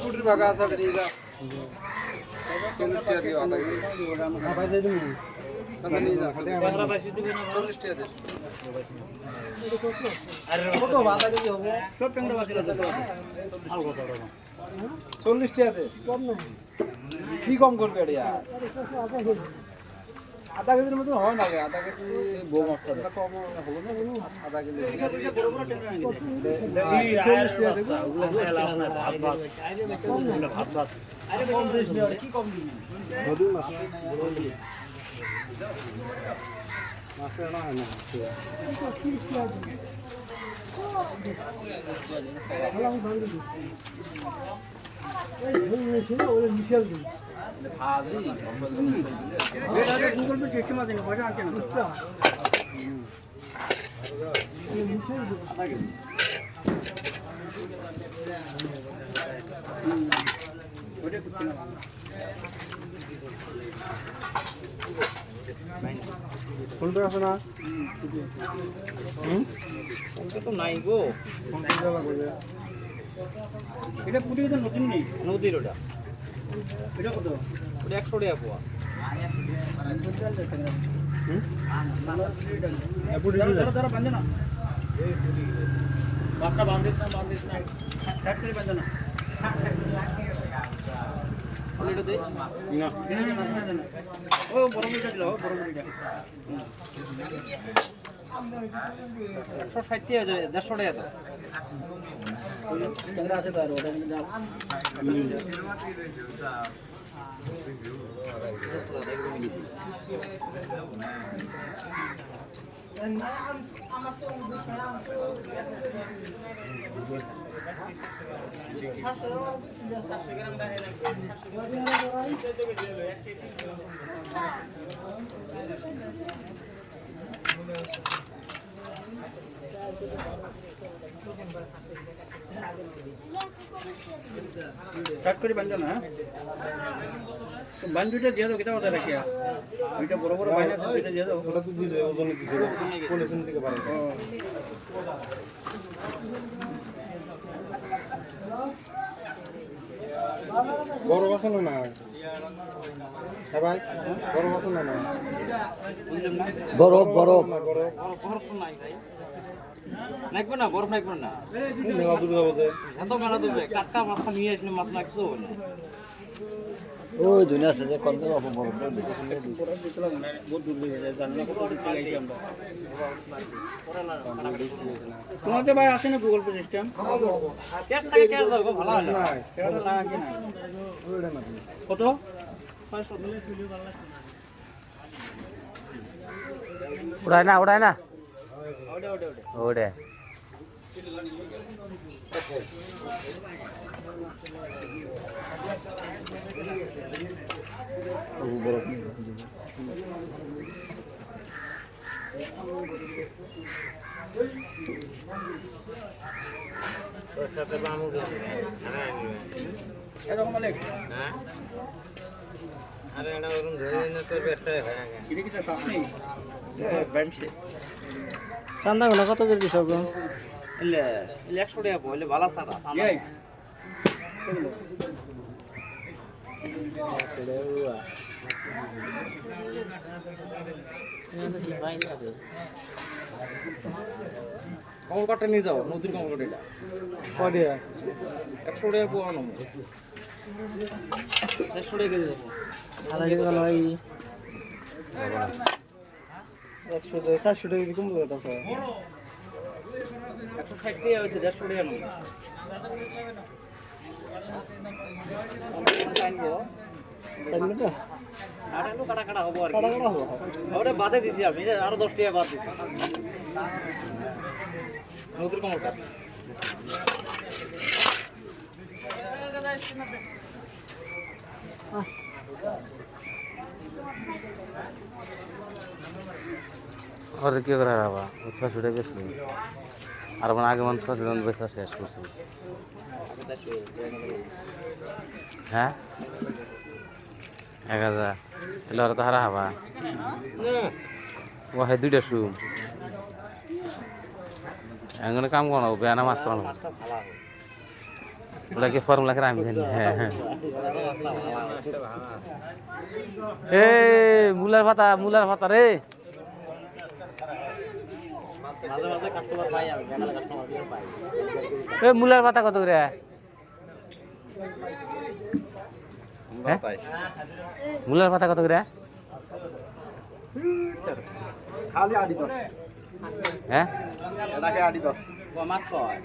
পুটির ভাগা আছে নিয়ে যা 40 টাকা দিও আধা কেজি ভাই দে দিমু আচ্ছা নিয়ে যা 40 টাকা দে আরে কত আধা কেজি হবে সব ট্যাংরা বাকি আছে ভালো কথা 40 টাকা দে কম না কি কম করবে এটা আধা কেজির মতো হয় না আধা কেজি বউ মাছটা কম হবে না আধা কেজি বড় বড় ট্যাংরা নিয়ে 40 টাকা দেব ভাত ভাত আরে কম দিস না কি কম দিবি নদী মাছ মাছ না না 30 টাকা ভালো ভালো দিবি এই ছিল ওরে মিশাল দিবি ভাজি এটা গুগল পে চেক মাছ দিন পয়সা আনতে না আচ্ছা এই মিশাল দিবি আধা কেজি ওটা কুত্তি না ফোন পে আছে না ফোন পে তো নাই গো ফোন পে দেওয়া লাগবে এটা পুটি তো নতুন নেই নদীর ওটা এটা কত ওটা 100 টাকা পোয়া দাঁড়া বাঁধে না বাপটা বাঁধিস না এক করে বাঁধে না এটা দে না ও বড় মিটা দিল বড় মিটা 160 টাকা 150 টাকা তো ট্যাংরা আছে তো আর ওটা নিয়ে যাও কাট করে বাঁধো না বাঁধুটা দিয়ে দাও কেটা ওটা রাখিয়া ওইটা বড় বড় বাইনা ওইটা দিয়ে দাও ওটা তো দিয়ে দাও ওজন দিয়ে দাও পলিথিন থেকে বাইরে বড় বাসন না ভাই বড় বাসন না বরফ বরফ বরফ তো নাই ভাই নাকবে না বরফ নাকবে না নেওয়া দূর হবে এত মারা দেবে কাটটা মাছ নিয়ে আসলে মাছ না কিছু হবে না ওই দুনিয়া আছে যে কত বরফ বরফ দেখলাম না বহুত দূর হয়ে যায় জানি না কত দূর থেকে আইছি আমরা তোমাদের ভাই আছে না গুগল পে সিস্টেম ক্যাশ টাকা ক্যাশ দাও ভালো হয় না ক্যাশ না কি না ওইটা না কত 500 দিলে ভিডিও ভালো লাগছে উড়ায় না ওড়ে ওড়ে আরে এটা ওরকম ধরে না তোর ব্যবসা হয় না কি কি সব নেই ব্যামসে চান্দা গুলো কত করে দিছ গো ইলে 100 টাকা বলে বালা সারা চান্দা কমল কাটটা নিয়ে যাও নদীর কমল কাট এটা কয়টা 100 টাকা পোয়া নাও 100 টাকা কেজি দেবো আধা কেজি ভালো হয় 100 টাকা 400 টাকা কম করে দাও 160 টাকা হইছে 150 টাকা নাও টাইমবো টাইমটা আর একটু কাটা কাটা হবো আর কি কাটা কাটা হবে ওরে বাদে দিছি আমি আরো 10 টাকা বাদ দিছি নদীর কমল কাট और क्या करा रहा बा उसका छुटे बेच ली और अपन आगे मन सोच रहा बेचा शेष कुछ हैं 1000 তাহলে আর তাহারা হবা ও হে দুইটা শু এঙ্গনে কাম কোন বেনা মাছ ওটা কি ফর্মুলা করে আমি জানি হ্যাঁ হ্যাঁ এ মুলার পাতা রে মাঝে মাঝে কাস্টমার পাই আমি বেকালে কাস্টমার দিয়ে পাই এ মুলার পাতা কত করে হ্যাঁ মুলার পাতা কত করে খালি আড়ি দশ হ্যাঁ এটাকে আড়ি দশ মাছ কয়